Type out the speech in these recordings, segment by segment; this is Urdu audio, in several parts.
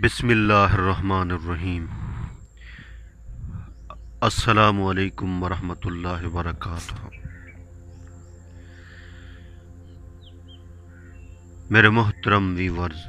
بسم اللہ الرحمن الرحیم۔ السلام علیکم ورحمۃ اللہ وبرکاتہ۔ میرے محترم ویورز،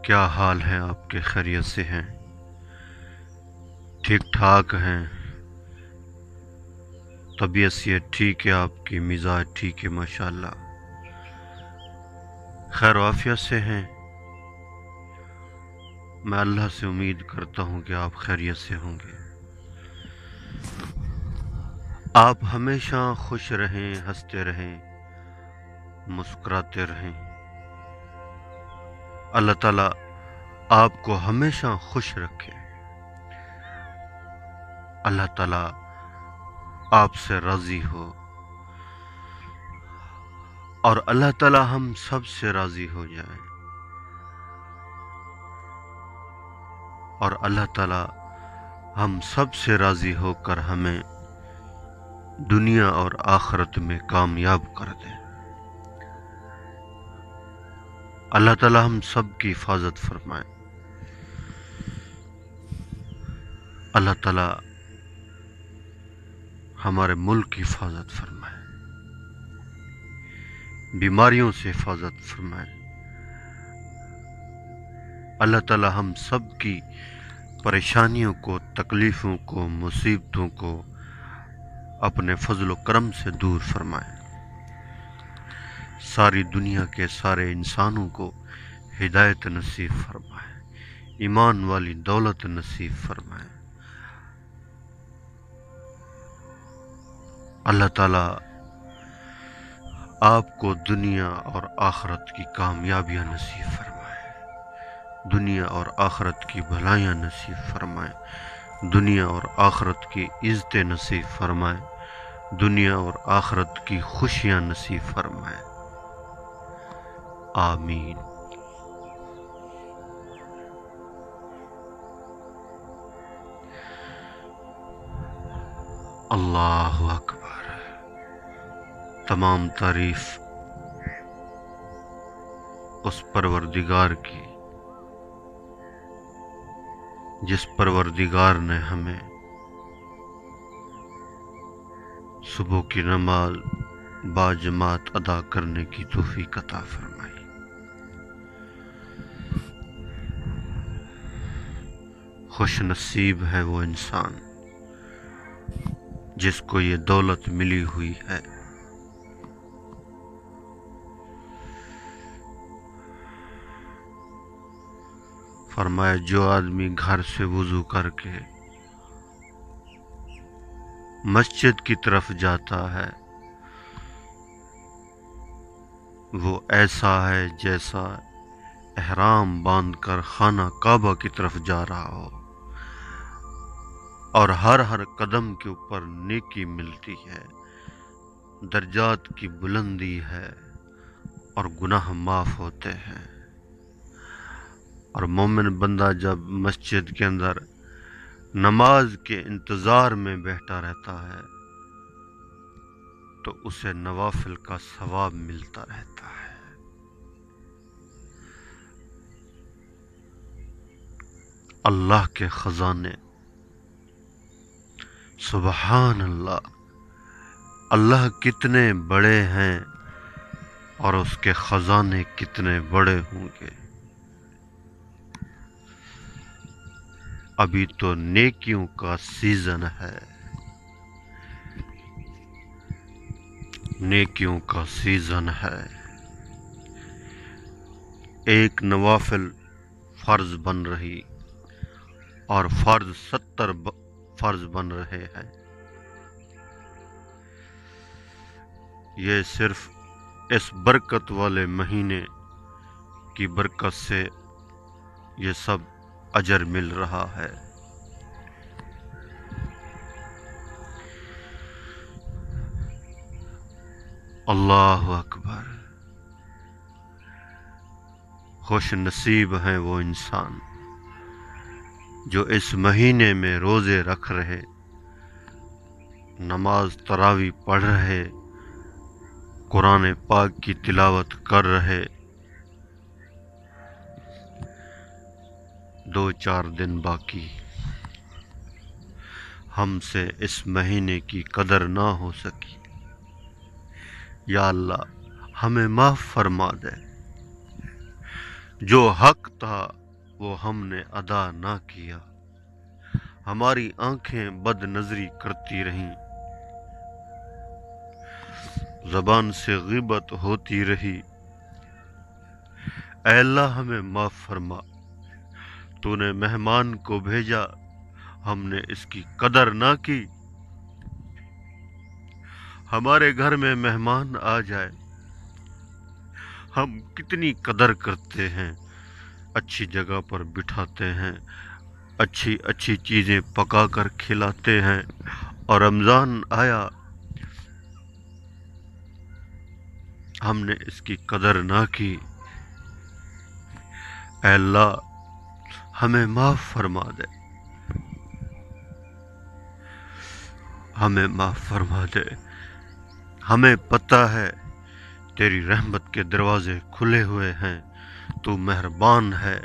کیا حال ہیں آپ کے؟ خیریت سے ہیں؟ ٹھیک ٹھاک ہیں؟ طبیعت سے ٹھیک ہے؟ آپ کی مزاج ٹھیک ہے؟ ماشاءاللہ خیر و عافیت سے ہیں؟ میں اللہ سے امید کرتا ہوں کہ آپ خیریت سے ہوں گے۔ آپ ہمیشہ خوش رہیں، ہنستے رہیں، مسکراتے رہیں۔ اللہ تعالیٰ آپ کو ہمیشہ خوش رکھے۔ اللہ تعالیٰ آپ سے راضی ہو، اور اللہ تعالیٰ ہم سب سے راضی ہو جائے، اور اللہ تعالیٰ ہم سب سے راضی ہو کر ہمیں دنیا اور آخرت میں کامیاب کر دے۔ اللہ تعالیٰ ہم سب کی حفاظت فرمائے۔ اللہ تعالیٰ ہمارے ملک کی حفاظت فرمائے، بیماریوں سے حفاظت فرمائے۔ اللہ تعالیٰ ہم سب کی پریشانیوں کو، تکلیفوں کو، مصیبتوں کو اپنے فضل و کرم سے دور فرمائے۔ ساری دنیا کے سارے انسانوں کو ہدایت نصیب فرمائے، ایمان والی دولت نصیب فرمائے۔ اللہ تعالیٰ آپ کو دنیا اور آخرت کی کامیابیاں نصیب فرمائے، دنیا اور آخرت کی بھلائیاں نصیب فرمائے، دنیا اور آخرت کی عزتیں نصیب فرمائے، دنیا اور آخرت کی خوشیاں نصیب فرمائے۔ آمین۔ اللہ اکبر۔ تمام تعریف اس پروردگار کی جس پروردگار نے ہمیں صبح کی نماز باجماعت ادا کرنے کی توفیق عطا فرمائی۔ خوش نصیب ہے وہ انسان جس کو یہ دولت ملی ہوئی ہے۔ فرمایا جو آدمی گھر سے وضو کر کے مسجد کی طرف جاتا ہے، وہ ایسا ہے جیسا احرام باندھ کر خانہ کعبہ کی طرف جا رہا ہو، اور ہر قدم کے اوپر نیکی ملتی ہے، درجات کی بلندی ہے، اور گناہ معاف ہوتے ہیں۔ اور مومن بندہ جب مسجد کے اندر نماز کے انتظار میں بیٹھا رہتا ہے تو اسے نوافل کا ثواب ملتا رہتا ہے۔ اللہ کے خزانے، سبحان اللہ، اللہ کتنے بڑے ہیں اور اس کے خزانے کتنے بڑے ہوں گے۔ ابھی تو نیکیوں کا سیزن ہے، نیکیوں کا سیزن ہے۔ ایک نوافل فرض بن رہی اور فرض 70 فرض بن رہے ہیں۔ یہ صرف اس برکت والے مہینے کی برکت سے یہ سب اجر مل رہا ہے۔ اللہ اکبر۔ خوش نصیب ہیں وہ انسان جو اس مہینے میں روزے رکھ رہے، نماز تراویح پڑھ رہے، قرآن پاک کی تلاوت کر رہے، 2-4 دن باقی، ہم سے اس مہینے کی قدر نہ ہو سکی۔ یا اللہ ہمیں معاف فرما دے، جو حق تھا وہ ہم نے ادا نہ کیا، ہماری آنکھیں بد نظری کرتی رہیں، زبان سے غیبت ہوتی رہی۔ اے اللہ ہمیں معاف فرما، تو نے مہمان کو بھیجا، ہم نے اس کی قدر نہ کی۔ ہمارے گھر میں مہمان آ جائے، ہم کتنی قدر کرتے ہیں، اچھی جگہ پر بٹھاتے ہیں، اچھی اچھی چیزیں پکا کر کھلاتے ہیں، اور رمضان آیا ہم نے اس کی قدر نہ کی۔ اے اللہ ہمیں معاف فرما دے، ہمیں معاف فرما دے۔ ہمیں پتہ ہے تیری رحمت کے دروازے کھلے ہوئے ہیں، تو مہربان ہے،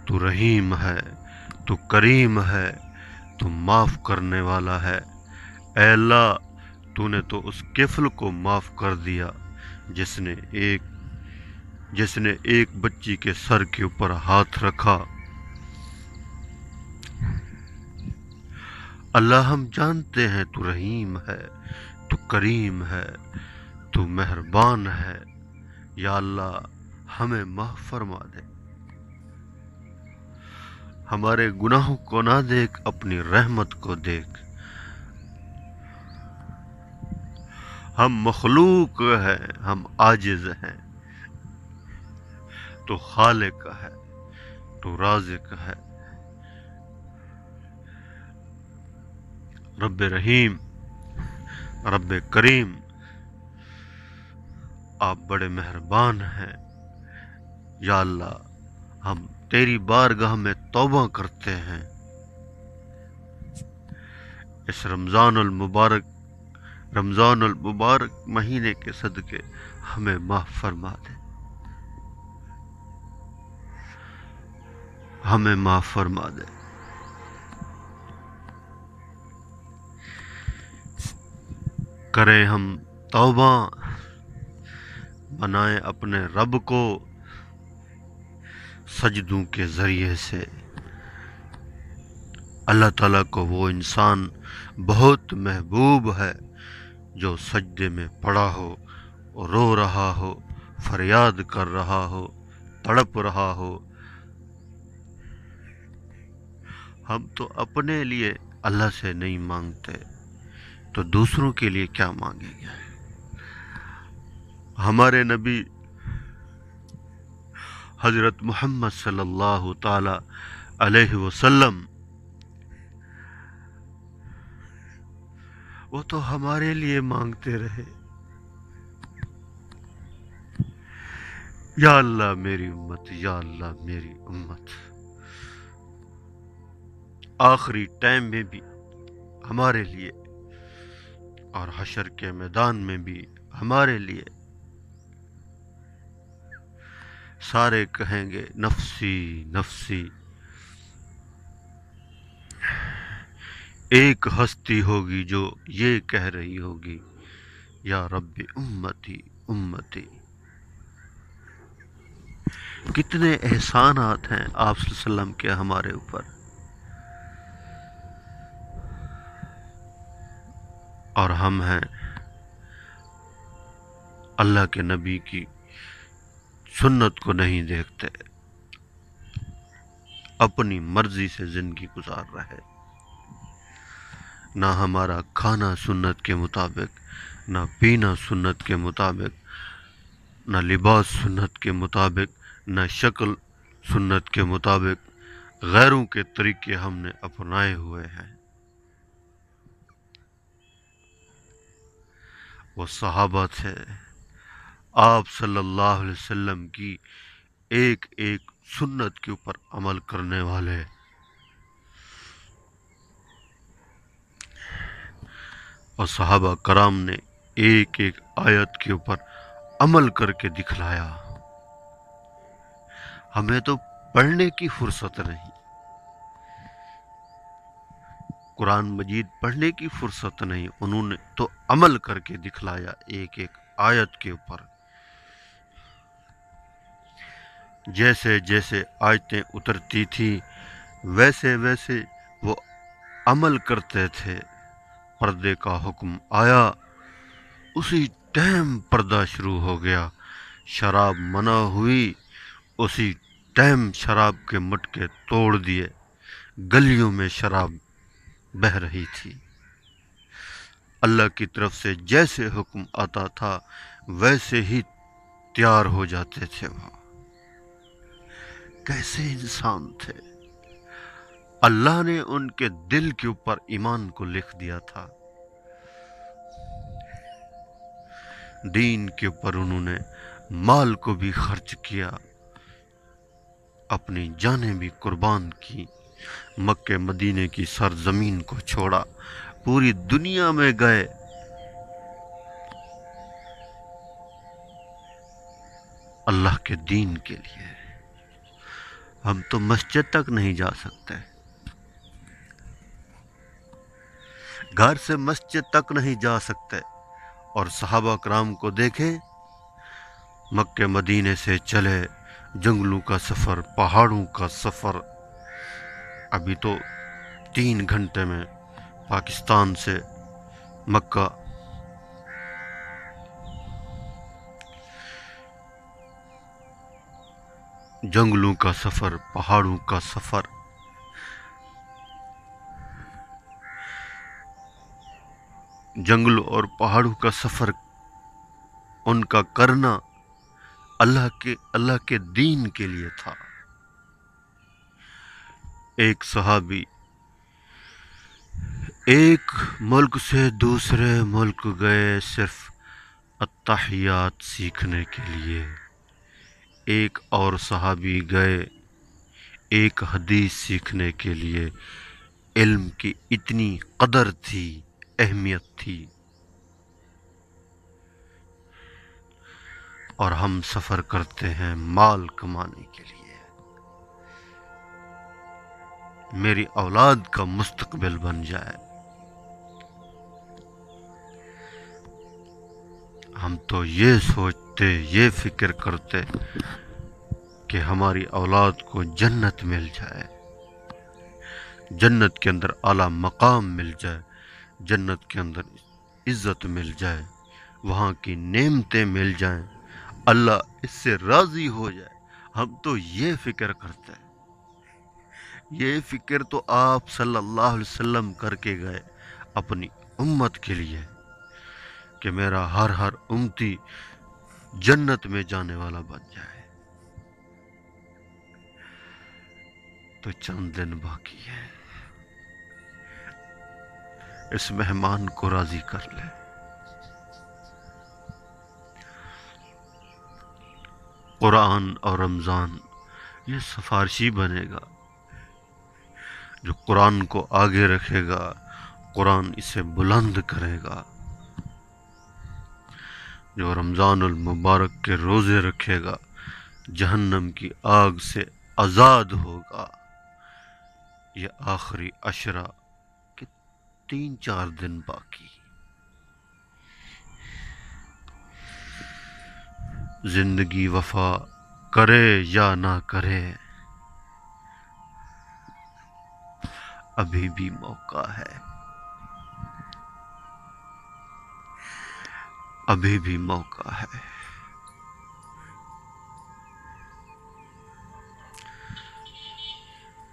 تو رحیم ہے، تو کریم ہے، تو معاف کرنے والا ہے۔ اے اللہ تو نے تو اس کفل کو معاف کر دیا جس نے ایک بچی کے سر کے اوپر ہاتھ رکھا۔ اللہ ہم جانتے ہیں تو رحیم ہے، تو کریم ہے، تو مہربان ہے۔ یا اللہ ہمیں معاف فرما دے، ہمارے گناہوں کو نہ دیکھ، اپنی رحمت کو دیکھ۔ ہم مخلوق ہیں، ہم عاجز ہیں، تو خالق ہے، تو رازق ہے۔ رب رحیم، رب کریم، آپ بڑے مہربان ہیں۔ یا اللہ ہم تیری بارگاہ میں توبہ کرتے ہیں، اس رمضان المبارک مہینے کے صدقے ہمیں معاف فرما دے، ہمیں معاف فرما دے۔ کریں ہم توبہ، بنائیں اپنے رب کو سجدوں کے ذریعے سے۔ اللہ تعالیٰ کو وہ انسان بہت محبوب ہے جو سجدے میں پڑا ہو، رو رہا ہو، فریاد کر رہا ہو، تڑپ رہا ہو۔ ہم تو اپنے لیے اللہ سے نہیں مانگتے تو دوسروں کے لیے کیا مانگیں گے؟ ہمارے نبی حضرت محمد صلی اللہ تعالی علیہ وسلم وہ تو ہمارے لیے مانگتے رہے، یا اللہ میری امت، یا اللہ میری امت۔ آخری ٹائم میں بھی ہمارے لیے اور حشر کے میدان میں بھی ہمارے لیے سارے کہیں گے نفسی نفسی۔ ایک ہستی ہوگی جو یہ کہہ رہی ہوگی یا رب امتی امتی۔ کتنے احسانات ہیں آپ صلی اللہ علیہ وسلم کے ہمارے اوپر، اور ہم ہیں اللہ کے نبی کی سنت کو نہیں دیکھتے، اپنی مرضی سے زندگی گزار رہے۔ نہ ہمارا کھانا سنت کے مطابق، نہ پینا سنت کے مطابق، نہ لباس سنت کے مطابق، نہ شکل سنت کے مطابق، غیروں کے طریقے ہم نے اپنائے ہوئے ہیں۔ وہ صحابہ تھے آپ صلی اللہ علیہ وسلم کی ایک ایک سنت کے اوپر عمل کرنے والے، اور صحابہ کرام نے ایک ایک آیت کے اوپر عمل کر کے دکھلایا۔ ہمیں تو پڑھنے کی فرصت نہیں، قرآن مجید پڑھنے کی فرصت نہیں، انہوں نے تو عمل کر کے دکھلایا ایک ایک آیت کے اوپر. جیسے جیسے آیتیں اترتی تھی ویسے ویسے وہ عمل کرتے تھے. پردے کا حکم آیا، اسی ٹائم پردہ شروع ہو گیا. شراب منع ہوئی، اسی ٹائم شراب کے مٹکے توڑ دیے. گلیوں میں شراب بہہ رہی تھی. اللہ کی طرف سے جیسے حکم آتا تھا ویسے ہی تیار ہو جاتے تھے. وہ کیسے انسان تھے! اللہ نے ان کے دل کے اوپر ایمان کو لکھ دیا تھا. دین کے اوپر انہوں نے مال کو بھی خرچ کیا، اپنی جانیں بھی قربان کی. مکہ مدینے کی سرزمین کو چھوڑا، پوری دنیا میں گئے. اللہ کے دین کے لیے. ہم تو مسجد تک نہیں جا سکتے، گھر سے مسجد تک نہیں جا سکتے. اور صحابہ کرام کو دیکھیں، مکہ مدینے سے چلے، جنگلوں کا سفر، پہاڑوں کا سفر. ابھی تو 3 گھنٹے میں پاکستان سے مکہ. جنگلوں کا سفر، پہاڑوں کا سفر. جنگل اور پہاڑوں کا سفر ان کا کرنا اللہ کے دین کے لیے تھا. ایک صحابی ایک ملک سے دوسرے ملک گئے صرف التحیات سیکھنے کے لیے. ایک اور صحابی گئے ایک حدیث سیکھنے کے لیے. علم کی اتنی قدر تھی، اہمیت تھی. اور ہم سفر کرتے ہیں مال کمانے کے لیے، میری اولاد کا مستقبل بن جائے. ہم تو یہ سوچتے، یہ فکر کرتے کہ ہماری اولاد کو جنت مل جائے، جنت کے اندر اعلیٰ مقام مل جائے، جنت کے اندر عزت مل جائے، وہاں کی نعمتیں مل جائیں، اللہ اس سے راضی ہو جائے. ہم تو یہ فکر کرتے ہیں. یہ فکر تو آپ صلی اللہ علیہ وسلم کر کے گئے اپنی امت کے لیے کہ میرا ہر امتی جنت میں جانے والا بن جائے. تو چند دن باقی ہے، اس مہمان کو راضی کر لے. قرآن اور رمضان یہ سفارشی بنے گا. جو قرآن کو آگے رکھے گا، قرآن اسے بلند کرے گا. جو رمضان المبارک کے روزے رکھے گا، جہنم کی آگ سے آزاد ہوگا. یہ آخری عشرہ کے 3-4 دن باقی. زندگی وفا کرے یا نہ کرے، ابھی بھی موقع ہے، ابھی بھی موقع ہے.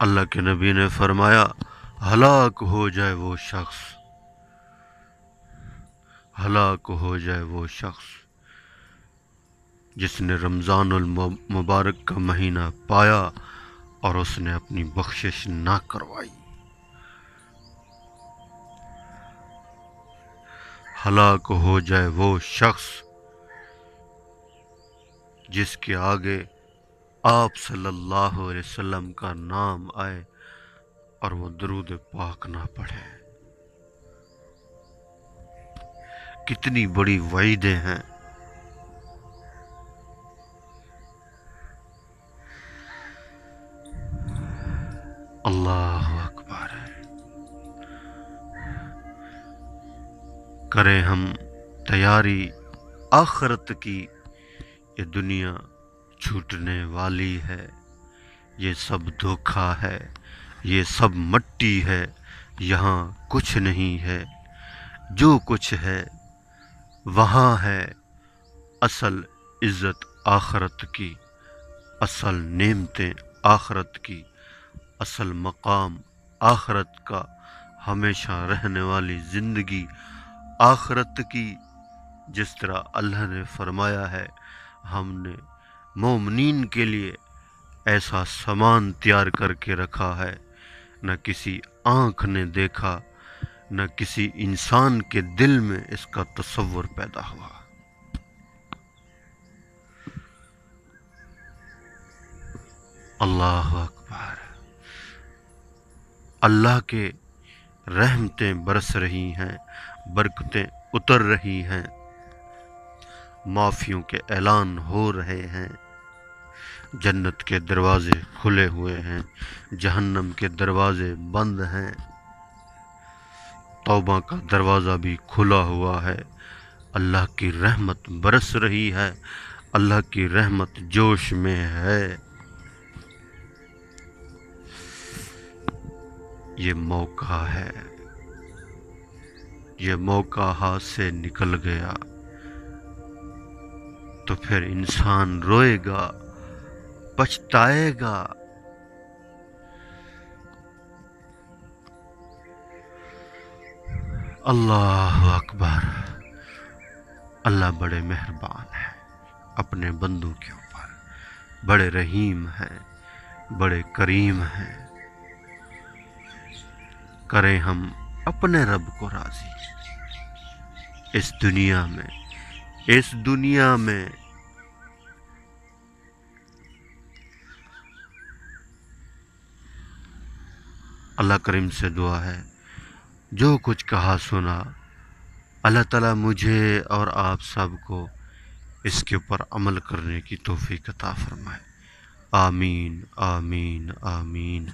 اللہ کے نبی نے فرمایا، ہلاک ہو جائے وہ شخص، ہلاک ہو جائے وہ شخص جس نے رمضان المبارک کا مہینہ پایا اور اس نے اپنی بخشش نہ کروائی. ہلاک ہو جائے وہ شخص جس کے آگے آپ صلی اللہ علیہ وسلم کا نام آئے اور وہ درود پاک نہ پڑھے. کتنی بڑی وعیدیں ہیں. اللہ اکبر. کریں ہم تیاری آخرت کی، یہ دنیا چھوٹنے والی ہے، یہ سب دھوکا ہے، یہ سب مٹی ہے، یہاں کچھ نہیں ہے، جو کچھ ہے وہاں ہے اصل عزت آخرت کی، اصل نعمتیں آخرت کی، اصل مقام آخرت کا، ہمیشہ رہنے والی زندگی آخرت کی۔ جس طرح اللہ نے فرمایا ہے، ہم نے مومنین کے لیے ایسا سامان تیار کر کے رکھا ہے، نہ کسی آنکھ نے دیکھا، نہ کسی انسان کے دل میں اس کا تصور پیدا ہوا۔ اللہ اکبر۔ اللہ کے رحمتیں برس رہی ہیں، برکتیں اتر رہی ہیں، معافیوں کے اعلان ہو رہے ہیں، جنت کے دروازے کھلے ہوئے ہیں، جہنم کے دروازے بند ہیں، توبہ کا دروازہ بھی کھلا ہوا ہے۔ اللہ کی رحمت برس رہی ہے، اللہ کی رحمت جوش میں ہے۔ یہ موقع ہے، یہ موقع ہاتھ سے نکل گیا تو پھر انسان روئے گا، پچھتائے گا۔ اللہ اکبر۔ اللہ بڑے مہربان ہے اپنے بندوں کے اوپر، بڑے رحیم ہیں، بڑے کریم ہیں۔ کریں ہم اپنے رب کو راضی اس دنیا میں، اس دنیا میں۔ اللہ کریم سے دعا ہے، جو کچھ کہا سنا اللہ تعالیٰ مجھے اور آپ سب کو اس کے اوپر عمل کرنے کی توفیق عطا فرمائے۔ آمین آمین آمین۔